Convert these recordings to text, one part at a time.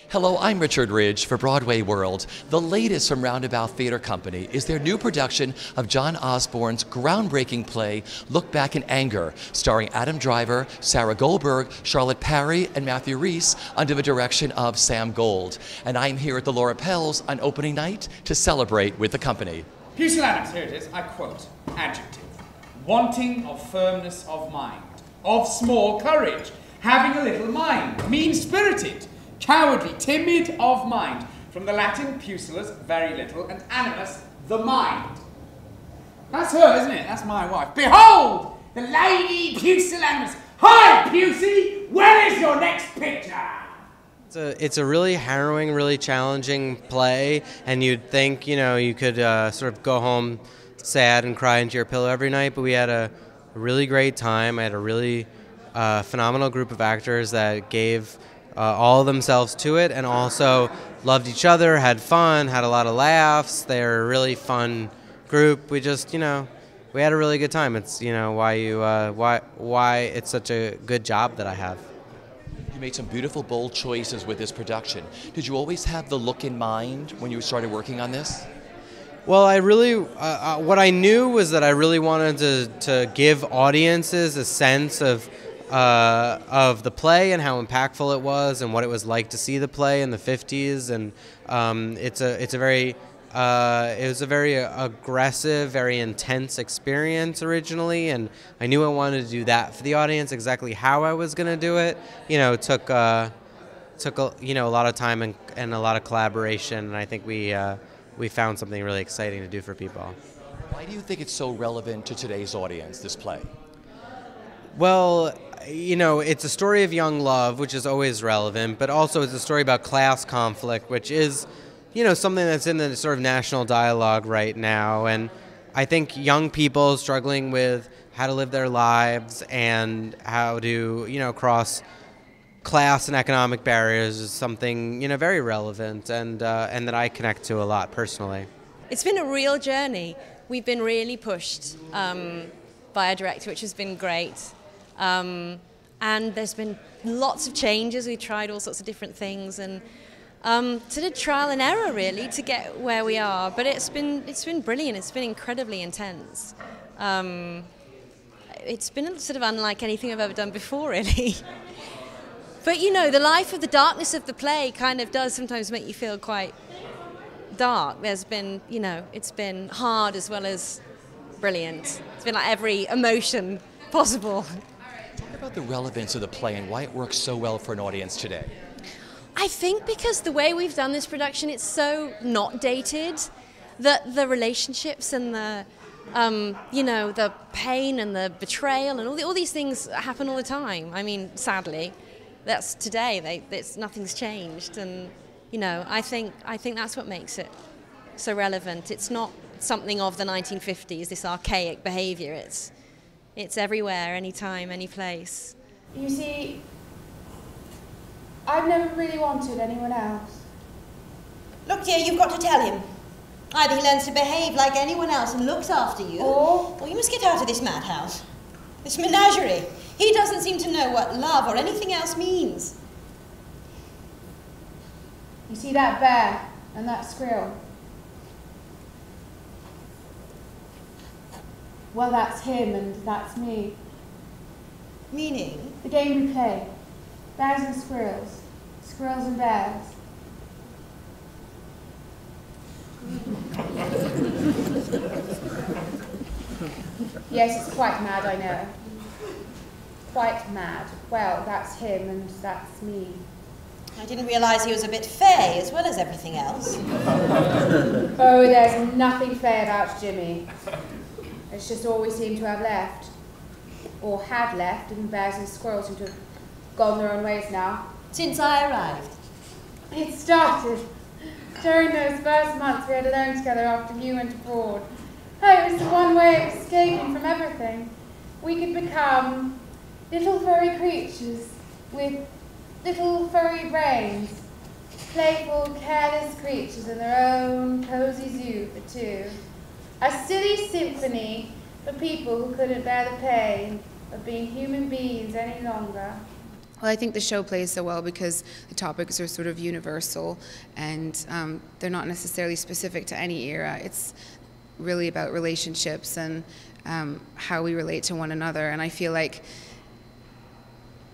Hello, I'm Richard Ridge for Broadway World. The latest from Roundabout Theatre Company is their new production of John Osborne's groundbreaking play, Look Back in Anger, starring Adam Driver, Sarah Goldberg, Charlotte Parry, and Matthew Rhys, under the direction of Sam Gold. And I'm here at the Laura Pels on opening night to celebrate with the company. Pusillanimous, here it is, I quote, adjective, wanting of firmness of mind, of small courage, having a little mind, mean-spirited, cowardly, timid of mind, from the Latin pusillas, very little, and animus, the mind. That's her, isn't it? That's my wife. Behold, the lady Pusillanimous. Hi, Pusey! Where is your next picture? It's a really harrowing, really challenging play, and you'd think, you could sort of go home sad and cry into your pillow every night, but we had a really great time. I had a really phenomenal group of actors that gave all of themselves to it and also loved each other, had fun, had a lot of laughs. They're a really fun group. We just, we had a really good time. It's, why it's such a good job that I have. You made some beautiful, bold choices with this production. Did you always have the look in mind when you started working on this? Well, I really, what I knew was that I really wanted to give audiences a sense of the play and how impactful it was and what it was like to see the play in the 50s. And it was a very aggressive, very intense experience originally, and I knew I wanted to do that for the audience. Exactly how I was going to do it, it took a lot of time and a lot of collaboration, and I think we found something really exciting to do for people. Why do you think it's so relevant to today's audience, this play? Well, it's a story of young love, which is always relevant, but also it's a story about class conflict, which is, something that's in the sort of national dialogue right now. And I think young people struggling with how to live their lives and how to, cross class and economic barriers is something, very relevant and that I connect to a lot personally. It's been a real journey. We've been really pushed by our director, which has been great. And there's been lots of changes. We tried all sorts of different things and sort of trial and error really to get where we are. But it's been brilliant. It's been incredibly intense. It's been sort of unlike anything I've ever done before, really. But the life of the darkness of the play kind of does sometimes make you feel quite dark. There's been, it's been hard as well as brilliant. It's been like every emotion possible. Talk about the relevance of the play and why it works so well for an audience today. I think because the way we've done this production, it's so not dated that the relationships and the, the pain and the betrayal and all these things happen all the time. I mean, sadly, that's today. Nothing's changed, and I think that's what makes it so relevant. It's not something of the 1950s, this archaic behaviour. It's everywhere, anytime, any place. You see, I've never really wanted anyone else. Look, dear, you've got to tell him. Either he learns to behave like anyone else and looks after you, or you must get out of this madhouse, this menagerie. He doesn't seem to know what love or anything else means. You see that bear and that squirrel? Well, that's him and that's me. Meaning? The game we play. Bears and squirrels. Squirrels and bears. Yes, it's quite mad, I know. Quite mad. Well, that's him and that's me. I didn't realise he was a bit fey as well as everything else. Oh, there's nothing fey about Jimmy. It's just always seemed to have left. Or had left, and bears and squirrels seem to have gone their own ways now. Since I arrived? It started during those first months we had alone together after you went abroad. Oh, it was the one way of escaping from everything. We could become little furry creatures with little furry brains. Playful, careless creatures in their own cozy zoo for two. A silly symphony for people who couldn't bear the pain of being human beings any longer. Well, I think the show plays so well because the topics are sort of universal, and they're not necessarily specific to any era. It's really about relationships and how we relate to one another. And I feel like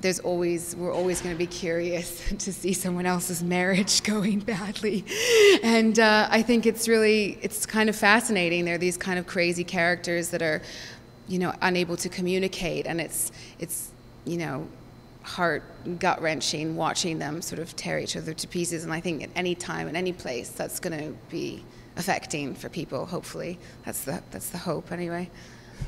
we're always going to be curious to see someone else's marriage going badly. And I think it's kind of fascinating. They're these kind of crazy characters that are, unable to communicate, and it's heart gut-wrenching watching them sort of tear each other to pieces. And I think at any time, in any place, that's going to be affecting for people, hopefully. That's the hope, anyway.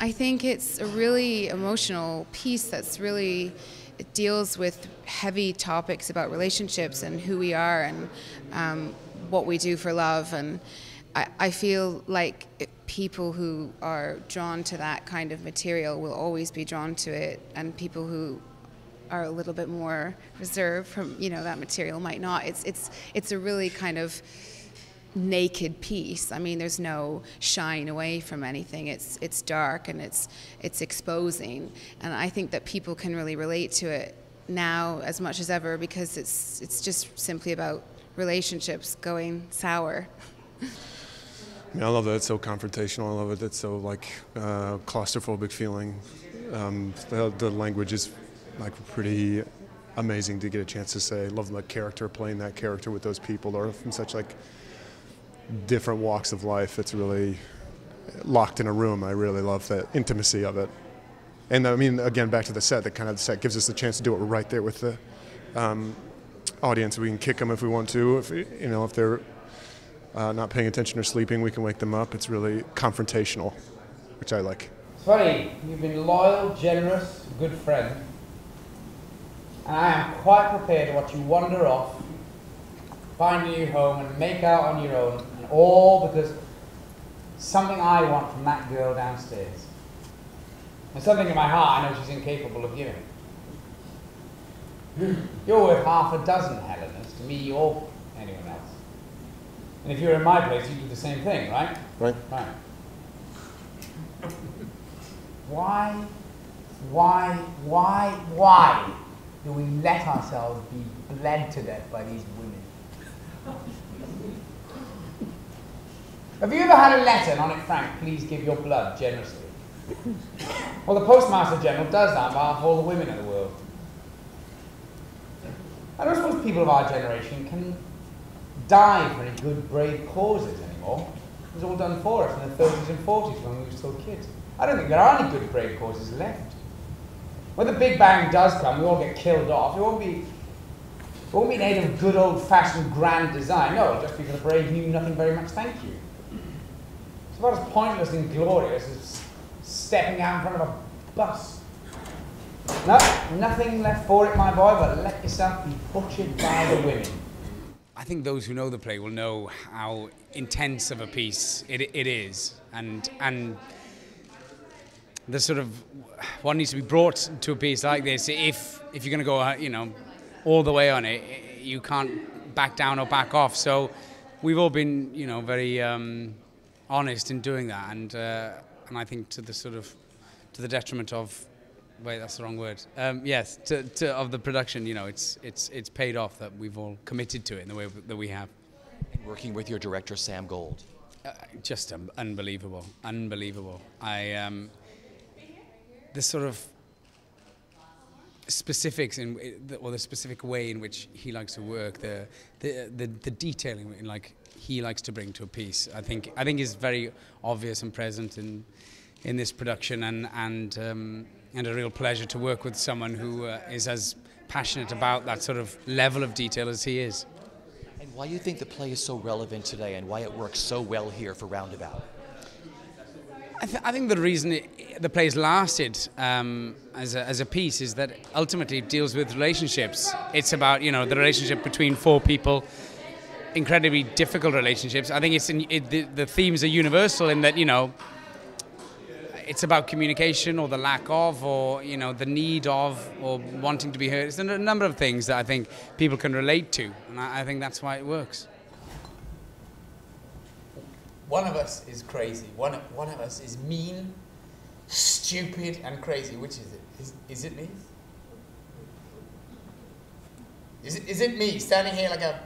I think it's a really emotional piece it deals with heavy topics about relationships and who we are and what we do for love. And I feel like people who are drawn to that kind of material will always be drawn to it, and people who are a little bit more reserved from that material might not. It's a really kind of naked piece. I mean, there's no shying away from anything. It's dark and it's exposing, and I think that people can really relate to it now as much as ever because it's just simply about relationships going sour. I mean, I love that it's so confrontational. I love it. It's so claustrophobic feeling. The language is pretty amazing to get a chance to say. I love the character, playing that character with those people that are from such different walks of life. It's really locked in a room. I really love the intimacy of it. And I mean, again, back to the set, the set gives us the chance to do it right there with the audience. We can kick them if we want to. If they're not paying attention or sleeping, we can wake them up. It's really confrontational, which I like. It's funny, you've been loyal, generous, good friend, and I am quite prepared to watch you wander off, find a new home and make out on your own, and all because something I want from that girl downstairs. And something in my heart I know she's incapable of giving. You're worth half a dozen Helenas to me or anyone else. And if you're in my place, you'd do the same thing, right? Right. Right. Why do we let ourselves be bled to death by these women? Have you ever had a letter and on it, Frank, please give your blood generously? Well, the Postmaster General does that on behalf of all the women in the world. I don't suppose people of our generation can die for any good, brave causes anymore. It was all done for us in the 30s and 40s when we were still kids. I don't think there are any good, brave causes left. When the Big Bang does come, we all get killed off. It won't be in aid of good old-fashioned grand design. No, it'll just be for the brave who knew nothing very much, thank you. It's about as pointless and glorious as stepping out in front of a bus. No, nothing left for it, my boy, but let yourself be butchered by the women. I think those who know the play will know how intense of a piece it is, and the sort of what needs to be brought to a piece like this. If you're going to go, all the way on it, you can't back down or back off. So we've all been, very honest in doing that, and I think to the detriment of. Wait, that's the wrong word. Yes, of the production, it's paid off that we've all committed to it in the way that we have. And working with your director, Sam Gold. Just unbelievable. The sort of specifics or the specific way in which he likes to work, the detailing he likes to bring to a piece, I think is very obvious and present in this production, and a real pleasure to work with someone who is as passionate about that sort of level of detail as he is. And why you think the play is so relevant today and why it works so well here for Roundabout? I think the reason the play's lasted as a piece is that ultimately it deals with relationships. It's about, the relationship between four people, incredibly difficult relationships. I think the themes are universal in that, it's about communication or the lack of, or the need of, or wanting to be heard. It's a number of things that I think people can relate to, and I think that's why it works. One of us is crazy. One of us is mean, stupid, and crazy. Which is it? Is it me? Is it me standing here like a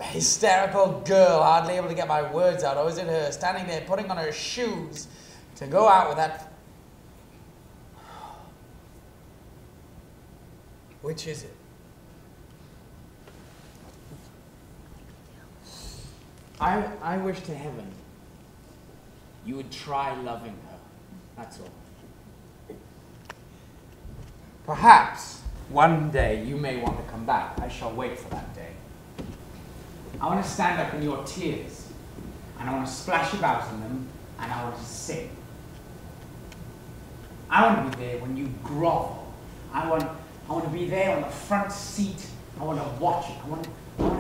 hysterical girl, hardly able to get my words out, or is it her standing there putting on her shoes to go out with that? Which is it? I wish to heaven you would try loving her. That's all. Perhaps one day you may want to come back. I shall wait for that day. I want to stand up in your tears, and I want to splash about in them, and I want to sing. I want to be there when you grovel. I want to be there on the front seat. I want to watch it. I want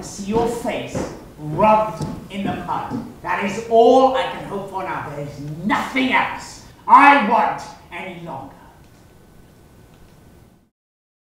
to see your face rubbed in the mud. That is all I can hope for now. There is nothing else I want any longer.